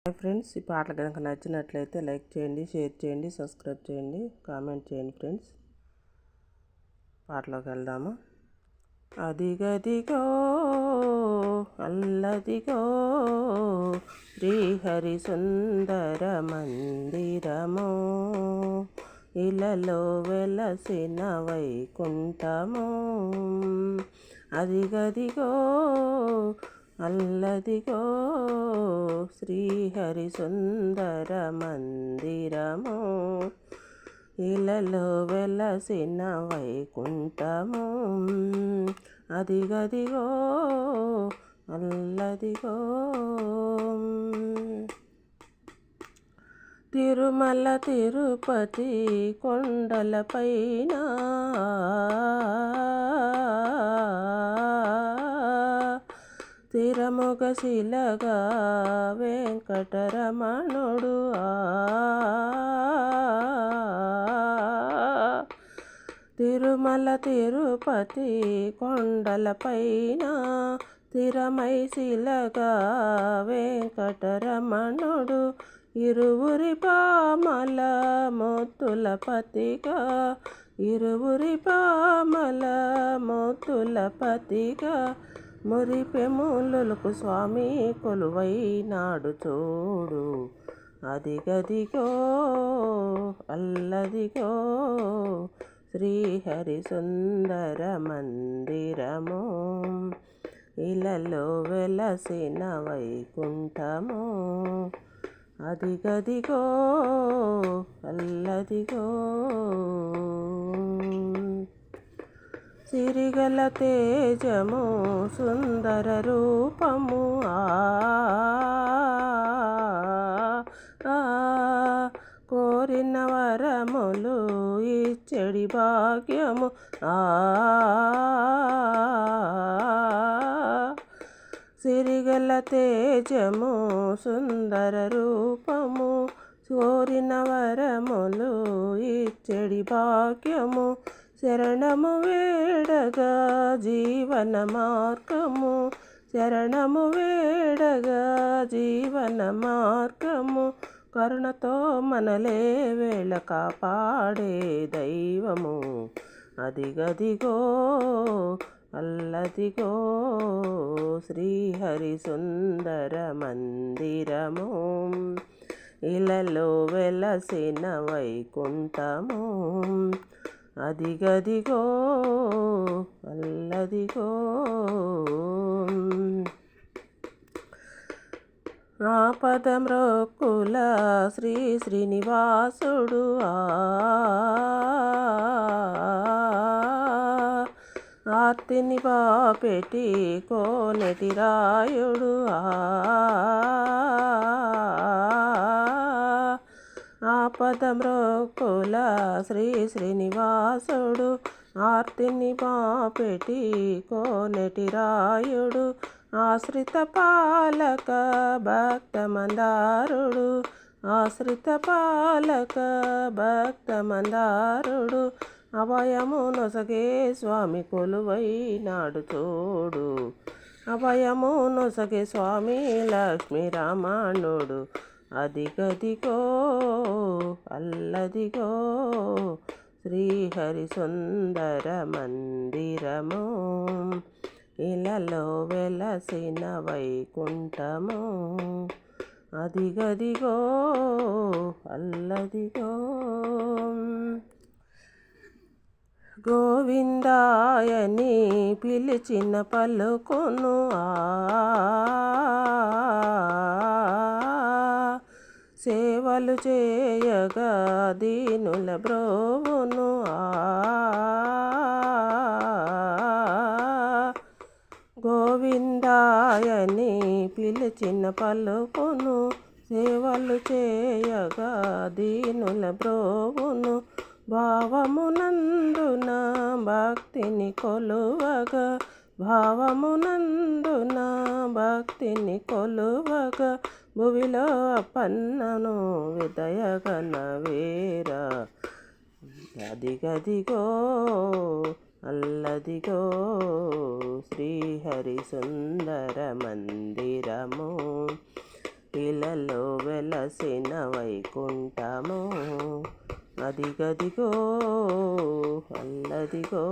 Hi friends, ఈ పాటలు కనుక నచ్చినట్లయితే లైక్ చేయండి, షేర్ చేయండి, సబ్స్క్రైబ్ చేయండి, కామెంట్ చేయండి ఫ్రెండ్స్. పాటలోకి వెళ్దాము. అదిగదిగో అల్లదిగో శ్రీహరి సుందర మందిరము, ఇలలో వెలసిన వైకుంఠము. అదిగదిగో అల్లదిగో శ్రీహరి సుందర మందిరము, ఇలలో వెలసిన వైకుంఠము. అదిగదిగో అల్లదిగో. తిరుమల తిరుపతి కొండలపైన తిరముగ శిలగా వెంకటరమణుడు తిరుమల తిరుపతి కొండలపైన తిరమై శిలగా వెంకటరమణుడు, ఇరువురి పామల మొత్తుల పతిగా, ఇరువురి పామల మొత్తుల పతిగా, మురిపెములకు స్వామి కొలువైనాడు చూడు. అదిగదిగో అల్లదిగో శ్రీహరి సుందర మందిరము, ఇలలో వెలసిన వైకుంఠము. అదిగదిగో అల్లదిగో. సిరిగల తేజము సుందర రూపము కోరిన వరములు ఇచ్చడి భాగ్యము సిరిగల తేజము సుందర రూపము, కోరిన వరములు ఇచ్చడి భాగ్యము. శరణము వేడగా జీవన మార్గము, శరణము వేడగా జీవన మార్గము. కరుణతో మనలే వేళ కాపాడే దైవము. అదిగదిగో అల్లదిగో శ్రీహరి సుందర మందిరము, ఇలలో వెలసిన వైకుంఠము. అదిగదిగో అల్లదిగో. ఆపదమ్రొక్కుల శ్రీ శ్రీనివాసుడు ఆర్తిని బాపెటి కోనెటి రాయుడు ఆపదమ్రొక్కుల శ్రీ శ్రీనివాసుడు ఆర్తిని బాపెటి కోనెటి రాయుడు, ఆశ్రిత పాలక భక్త మందారుడు, ఆశ్రిత పాలక భక్త మందారుడు, అభయము నొసగే స్వామి కొలువైనాడు చూడు. అభయము నొసగే స్వామి లక్ష్మీ రామానుడు. అదిగదిగో అల్లదిగో శ్రీహరి సుందర మందిరము, ఇలలో వెలసిన వైకుంఠము. అదిగదిగో అల్లదిగో. గోవిందాయని పిలిచిన పలుకును సేవలు చేయగా దీనుల బ్రోవును గోవిందాయని పిలిచిన పలుకును సేవలు చేయగా దీనుల బ్రోవును, భావమునందున భక్తిని కొలువగా, భావమునందున భక్తిని కొలువగా, భువిలో అప్పన్నను విదయగన వేరా. అదిగదిగో అల్లదిగో శ్రీహరి సుందర మందిరము, ఇలలో వెలసిన వైకుంఠము అదిగదిగో అల్లదిగో